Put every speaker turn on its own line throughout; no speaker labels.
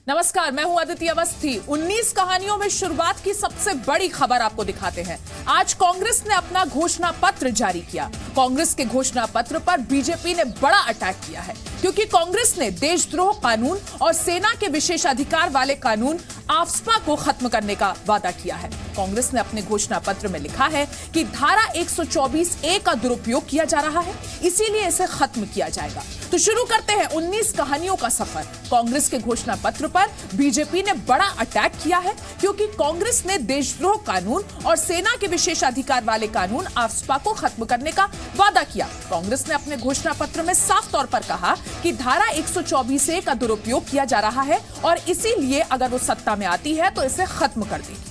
नमस्कार, मैं हूं अदिति अवस्थी। 19 कहानियों में शुरुआत की सबसे बड़ी खबर आपको दिखाते हैं। आज कांग्रेस ने अपना घोषणा पत्र जारी किया। कांग्रेस के घोषणा पत्र पर बीजेपी ने बड़ा अटैक किया है, क्योंकि कांग्रेस ने देशद्रोह कानून और सेना के विशेषाधिकार वाले कानून आफ्स्पा को खत्म करने का वादा किया है। कांग्रेस ने अपने घोषणा पत्र में लिखा है कि धारा 124(a) का दुरुपयोग किया जा रहा है, इसीलिए इसे खत्म किया जाएगा। तो शुरू करते हैं 19 कहानियों का सफर। कांग्रेस के घोषणा पत्र पर बीजेपी ने बड़ा अटैक किया है, क्योंकि कांग्रेस ने देशद्रोह कानून और सेना के विशेषाधिकार वाले कानून आफ्स्पा को खत्म करने का वादा किया। कांग्रेस ने अपने घोषणा पत्र में साफ तौर पर कहा कि धारा 124(a) का दुरुपयोग किया जा रहा है और इसीलिए अगर वो सत्ता में आती है तो इसे खत्म कर देगी।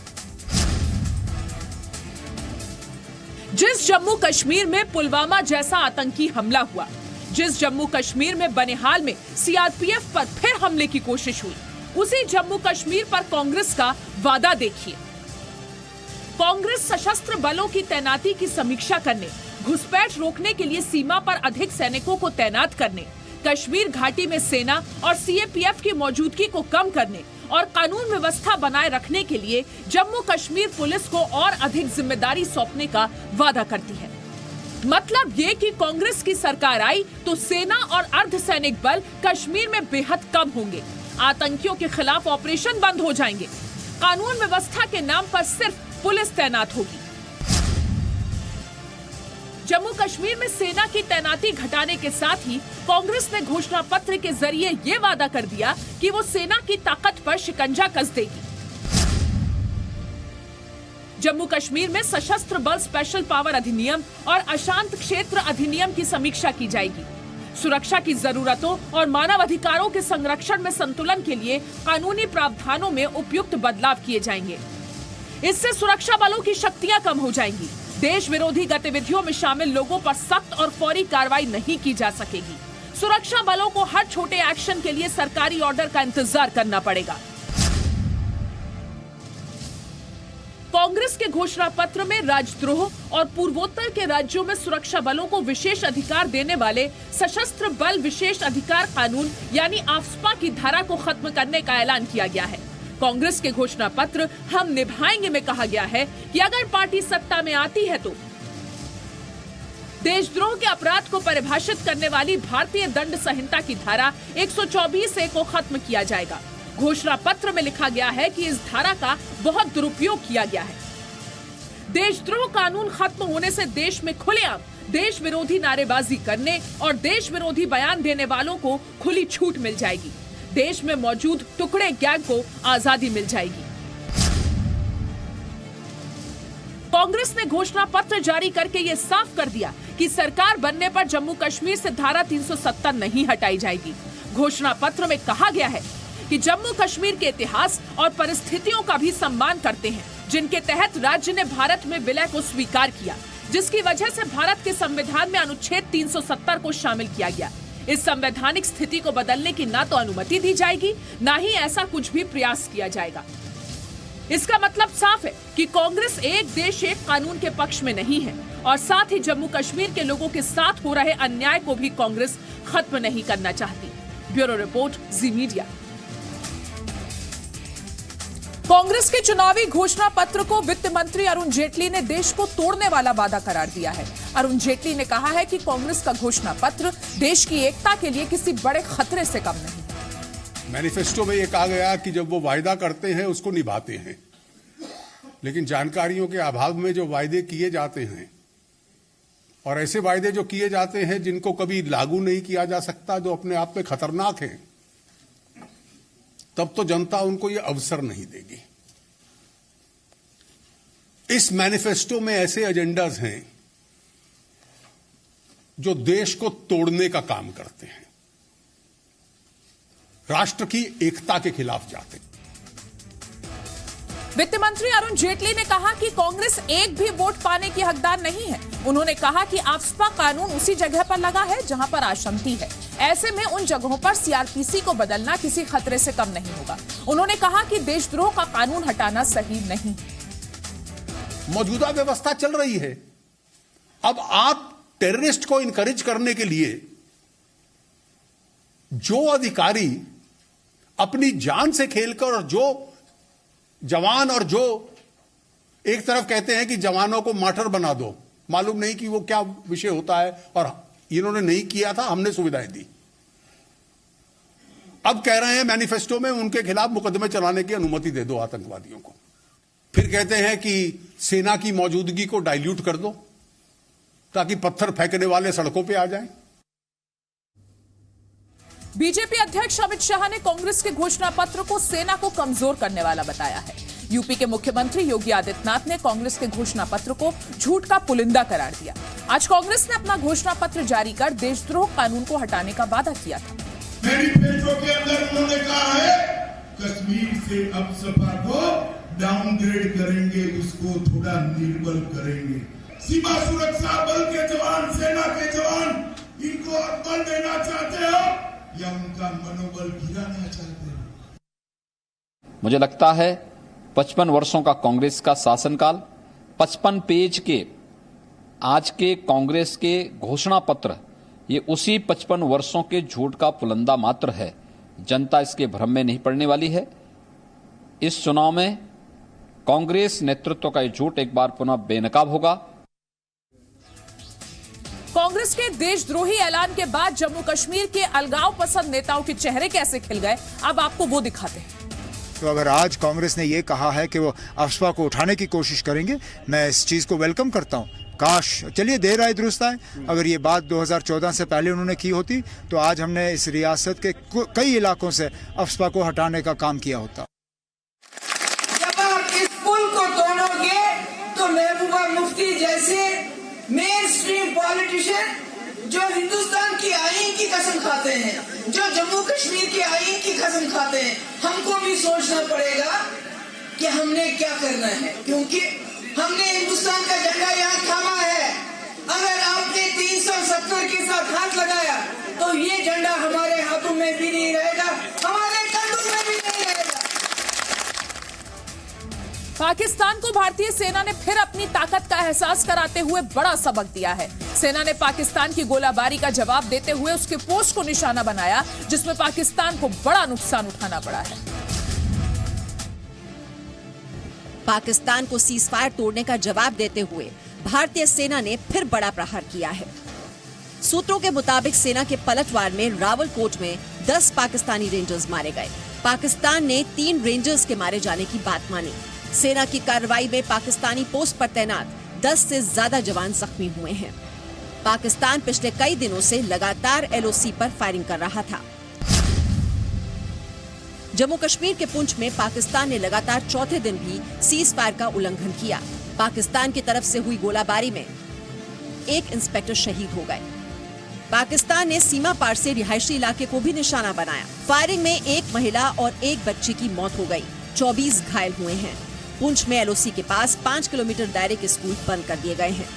जिस जम्मू कश्मीर में पुलवामा जैसा आतंकी हमला हुआ, जिस जम्मू कश्मीर में बनिहाल में सीआरपीएफ पर फिर हमले की कोशिश हुई, उसी जम्मू कश्मीर पर कांग्रेस का वादा देखिए। कांग्रेस सशस्त्र बलों की तैनाती की समीक्षा करने, घुसपैठ रोकने के लिए सीमा पर अधिक सैनिकों को तैनात करने, कश्मीर घाटी में सेना और सीएपीएफ की मौजूदगी को कम करने और कानून व्यवस्था बनाए रखने के लिए जम्मू कश्मीर पुलिस को और अधिक जिम्मेदारी सौंपने का वादा करती है। मतलब ये कि कांग्रेस की सरकार आई तो सेना और अर्धसैनिक बल कश्मीर में बेहद कम होंगे, आतंकियों के खिलाफ ऑपरेशन बंद हो जाएंगे, कानून व्यवस्था के नाम पर सिर्फ पुलिस तैनात होगी। जम्मू कश्मीर में सेना की तैनाती घटाने के साथ ही कांग्रेस ने घोषणा पत्र के जरिए ये वादा कर दिया कि वो सेना की ताकत पर शिकंजा कस देगी। जम्मू कश्मीर में सशस्त्र बल स्पेशल पावर अधिनियम और अशांत क्षेत्र अधिनियम की समीक्षा की जाएगी। सुरक्षा की जरूरतों और मानव अधिकारों के संरक्षण में संतुलन के लिए कानूनी प्रावधानों में उपयुक्त बदलाव किए जाएंगे। इससे सुरक्षा बलों की शक्तियां कम हो जाएंगी। देश विरोधी गतिविधियों में शामिल लोगों पर सख्त और फौरी कार्रवाई नहीं की जा सकेगी। सुरक्षा बलों को हर छोटे एक्शन के लिए सरकारी ऑर्डर का इंतजार करना पड़ेगा। कांग्रेस के घोषणा पत्र में राजद्रोह और पूर्वोत्तर के राज्यों में सुरक्षा बलों को विशेष अधिकार देने वाले सशस्त्र बल विशेष अधिकार कानून यानी आफ्स्पा की धारा को खत्म करने का ऐलान किया गया है। कांग्रेस के घोषणा पत्र हम निभाएंगे में कहा गया है कि अगर पार्टी सत्ता में आती है तो देशद्रोह के अपराध को परिभाषित करने वाली भारतीय दंड संहिता की धारा 124(a) को खत्म किया जाएगा। घोषणा पत्र में लिखा गया है कि इस धारा का बहुत दुरुपयोग किया गया है। देशद्रोह कानून खत्म होने से देश में खुलेआम देश विरोधी नारेबाजी करने और देश विरोधी बयान देने वालों को खुली छूट मिल जाएगी। देश में मौजूद टुकड़े गैंग को आजादी मिल जाएगी। कांग्रेस ने घोषणा पत्र जारी करके ये साफ कर दिया कि सरकार बनने पर जम्मू कश्मीर से धारा 370 नहीं हटाई जाएगी। घोषणा पत्र में कहा गया है कि जम्मू कश्मीर के इतिहास और परिस्थितियों का भी सम्मान करते हैं, जिनके तहत राज्य ने भारत में विलय को स्वीकार किया, जिसकी वजह से भारत के संविधान में अनुच्छेद 370 को शामिल किया गया। इस संवैधानिक स्थिति को बदलने की ना तो अनुमति दी जाएगी, ना ही ऐसा कुछ भी प्रयास किया जाएगा। इसका मतलब साफ है कि कांग्रेस एक देश एक कानून के पक्ष में नहीं है और साथ ही जम्मू कश्मीर के लोगों के साथ हो रहे अन्याय को भी कांग्रेस खत्म नहीं करना चाहती। ब्यूरो रिपोर्ट, जी मीडिया। कांग्रेस के चुनावी घोषणा पत्र को वित्त मंत्री अरुण जेटली ने देश को तोड़ने वाला वादा करार दिया है। अरुण जेटली ने कहा है कि कांग्रेस का घोषणा पत्र देश की एकता के लिए किसी बड़े खतरे से कम नहीं।
मैनिफेस्टो में यह कहा गया कि जब वो वायदा करते हैं उसको निभाते हैं, लेकिन जानकारियों के अभाव में जो वायदे किए जाते हैं और ऐसे वायदे जो किए जाते हैं जिनको कभी लागू नहीं किया जा सकता, जो अपने आप में खतरनाक है, तब तो जनता उनको ये अवसर नहीं देगी। इस मैनिफेस्टो में ऐसे एजेंडाज हैं जो देश को तोड़ने का काम करते हैं, राष्ट्र की एकता के खिलाफ जाते हैं।
वित्त मंत्री अरुण जेटली ने कहा कि कांग्रेस एक भी वोट पाने की हकदार नहीं है। उन्होंने कहा कि आफ्स्पा कानून उसी जगह पर लगा है जहां पर आशांति है। ऐसे में उन जगहों पर सीआरपीसी को बदलना किसी खतरे से कम नहीं होगा। उन्होंने कहा कि देशद्रोह का कानून हटाना सही नहीं।
मौजूदा व्यवस्था चल रही है, अब आप टेररिस्ट को इनकरेज करने के लिए जो अधिकारी अपनी जान से खेलकर, और जो जवान और जो एक तरफ कहते हैं कि जवानों को मार्टर बना दो, मालूम नहीं कि वो क्या विषय होता है, और इन्होंने नहीं किया था, हमने सुविधाएं दी। अब कह रहे हैं मैनिफेस्टो में उनके खिलाफ मुकदमे चलाने की अनुमति दे दो आतंकवादियों को। फिर कहते हैं कि सेना की मौजूदगी को डाइल्यूट कर दो ताकि पत्थर फेंकने वाले सड़कों पे आ जाएं।
बीजेपी अध्यक्ष अमित शाह ने कांग्रेस के घोषणा पत्र को सेना को कमजोर करने वाला बताया है। यूपी के मुख्यमंत्री योगी आदित्यनाथ ने कांग्रेस के घोषणा पत्र को झूठ का पुलिंदा करार दिया। आज कांग्रेस ने अपना घोषणा पत्र जारी कर देशद्रोह कानून को हटाने का वादा किया था।
मैनिफेस्टो के अंदर उन्होंने कहा है कश्मीर से अब सपा को डाउनग्रेड करेंगे, उसको थोड़ा निर्बल करेंगे। सीमा सुरक्षा बल के जवान, सेना के जवान, इनको अपमान देना चाहते हो या उनका मनोबल गिराना चाहते हो?
मुझे लगता है 55 वर्षों का कांग्रेस का शासनकाल, 55 पेज के आज के कांग्रेस के घोषणा पत्र, ये उसी 55 वर्षों के झूठ का पुलंदा मात्र है। जनता इसके भ्रम में नहीं पड़ने वाली है। इस चुनाव में कांग्रेस नेतृत्व का ये झूठ एक बार पुनः बेनकाब होगा।
कांग्रेस के देशद्रोही ऐलान के बाद जम्मू कश्मीर के अलगाव पसंद नेताओं के चेहरे कैसे खिल गए, अब आपको वो दिखाते हैं।
तो अगर आज कांग्रेस ने ये कहा है कि वो अफवाह को उठाने की कोशिश करेंगे, मैं इस चीज को वेलकम करता हूँ। काश, चलिए देर आए दुरुस्त आए। अगर ये बात 2014 से पहले उन्होंने की होती तो आज हमने इस रियासत के कई इलाकों से अफवाह को हटाने का काम किया होता।
जब आप इस पुल को तोड़ोगे तो महबूबा मुफ्ती जैसे मेन स्ट्रीम पॉलिटिशियन जो हिंदुस्तान की आईन की कसम खाते हैं, जो जम्मू कश्मीर की आईन की कसम खाते हैं, हमको भी सोचना पड़ेगा कि हमने क्या करना है, क्योंकि हमने हिंदुस्तान का झंडा यहाँ थामा है। अगर आपने 370 के साथ हाथ लगाया तो ये झंडा हमारे हाथों में भी नहीं रहेगा, हमारे कंधों में भी नहीं रहेगा।
पाकिस्तान को भारतीय सेना ने फिर अपनी ताकत का एहसास कराते हुए बड़ा सबक दिया है। सेना ने पाकिस्तान की गोलाबारी का जवाब देते हुए उसके पोस्ट को निशाना बनाया, जिसमें पाकिस्तान को बड़ा नुकसान उठाना पड़ा है।
पाकिस्तान को सीजफायर तोड़ने का जवाब देते हुए भारतीय सेना ने फिर बड़ा प्रहार किया है। सूत्रों के मुताबिक सेना के पलटवार में रावलकोट में 10 पाकिस्तानी रेंजर्स मारे गए। पाकिस्तान ने 3 रेंजर्स के मारे जाने की बात मानी। सेना की कार्रवाई में पाकिस्तानी पोस्ट पर तैनात 10 से ज्यादा जवान जख्मी हुए हैं। पाकिस्तान पिछले कई दिनों से लगातार LOC पर फायरिंग कर रहा था। जम्मू कश्मीर के पुंछ में पाकिस्तान ने लगातार चौथे दिन भी सीज फायर का उल्लंघन किया। पाकिस्तान की तरफ से हुई गोलाबारी में 1 इंस्पेक्टर शहीद हो गए। पाकिस्तान ने सीमा पार से रिहायशी इलाके को भी निशाना बनाया। फायरिंग में 1 महिला और 1 बच्चे की मौत हो गई, 24 घायल हुए हैं। पुंछ में LOC के पास 5 किलोमीटर दायरे के स्कूल बंद कर दिए गए हैं।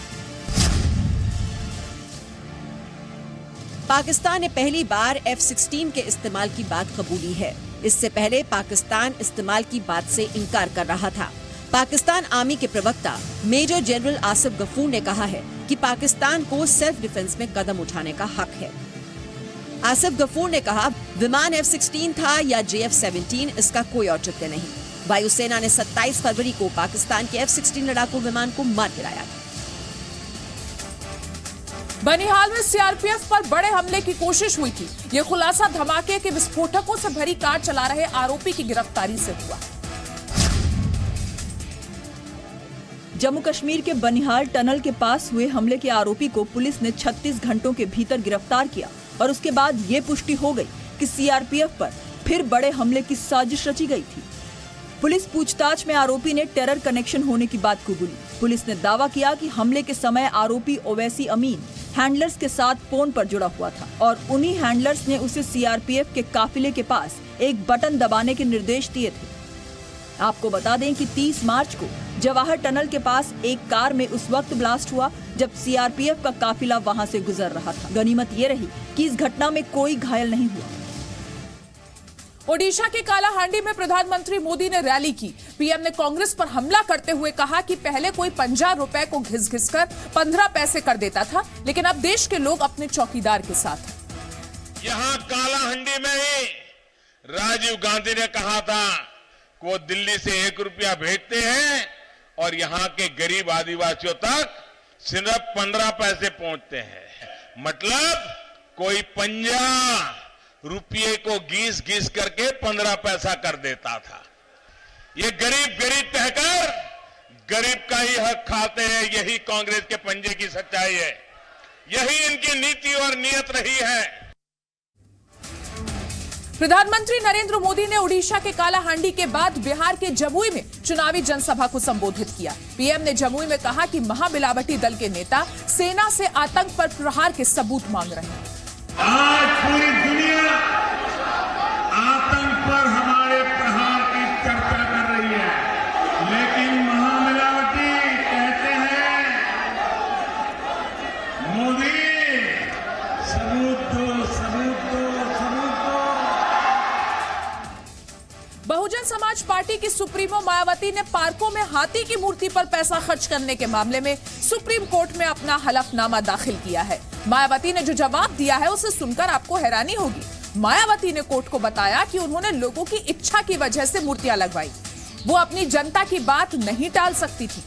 पाकिस्तान ने पहली बार F-16 के इस्तेमाल की बात कबूली है। इससे पहले पाकिस्तान इस्तेमाल की बात से इनकार कर रहा था। पाकिस्तान आर्मी के प्रवक्ता मेजर जनरल आसिफ गफूर ने कहा है कि पाकिस्तान को सेल्फ डिफेंस में कदम उठाने का हक है। आसिफ गफूर ने कहा, विमान F-16 था या JF-17, इसका कोई औचित्य नहीं। वायुसेना ने 27 फरवरी को पाकिस्तान के F-16 लड़ाकू विमान को मार गिराया।
बनिहाल में CRPF पर बड़े हमले की कोशिश हुई थी। यह खुलासा धमाके के विस्फोटकों से भरी कार चला रहे आरोपी की गिरफ्तारी से हुआ।
जम्मू कश्मीर के बनिहाल टनल के पास हुए हमले के आरोपी को पुलिस ने 36 घंटों के भीतर गिरफ्तार किया और उसके बाद ये पुष्टि हो गई कि CRPF पर फिर बड़े हमले की साजिश रची गई थी। पुलिस पूछताछ में आरोपी ने टेरर कनेक्शन होने की बात कबूली। पुलिस ने दावा किया कि हमले के समय आरोपी ओवैसी अमीन हैंडलर्स के साथ फोन पर जुड़ा हुआ था और उन्हीं हैंडलर्स ने उसे CRPF के काफिले के पास एक बटन दबाने के निर्देश दिए थे। आपको बता दें कि 30 मार्च को जवाहर टनल के पास एक कार में उस वक्त ब्लास्ट हुआ जब CRPF का काफिला वहां से गुजर रहा था। गनीमत ये रही कि इस घटना में कोई घायल नहीं हुआ।
ओडिशा के कालाहांडी में प्रधानमंत्री मोदी ने रैली की। पीएम ने कांग्रेस पर हमला करते हुए कहा कि पहले कोई 50 रुपए को घिस कर 15 पैसे कर देता था, लेकिन अब देश के लोग अपने चौकीदार के साथ हैं।
यहाँ कालाहांडी में ही
राजीव गांधी ने कहा था कि वो दिल्ली से 1 रुपया भेजते हैं और यहां के गरीब आदिवासियों तक सिर्फ 15 पैसे पहुंचते हैं। मतलब कोई 50 रुपये को घीस करके 15 पैसा कर देता था। ये गरीब कहकर गरीब का ही हक खाते हैं। यही कांग्रेस के पंजे की सच्चाई है, यही इनकी नीति और नीयत रही है।
प्रधानमंत्री नरेंद्र मोदी ने ओडिशा के कालाहांडी के बाद बिहार के जमुई में चुनावी जनसभा को संबोधित किया। पीएम ने जमुई में कहा कि महामिलावटी दल के नेता सेना से आतंक पर प्रहार के सबूत मांग रहे हैं।
आज पूरी दुनिया आतंक पर हमारे प्रहार की चर्चा कर रही है, लेकिन महामिलावटी कहते हैं मोदी सबूत दो।
बहुजन समाज पार्टी की सुप्रीमो मायावती ने पार्कों में हाथी की मूर्ति पर पैसा खर्च करने के मामले में सुप्रीम कोर्ट में अपना हलफनामा दाखिल किया है। मायावती ने जो जवाब दिया है उसे सुनकर आपको हैरानी होगी। मायावती ने कोर्ट को बताया कि उन्होंने लोगों की इच्छा की वजह से मूर्तियां लगवाई, वो अपनी जनता की बात नहीं टाल सकती थी।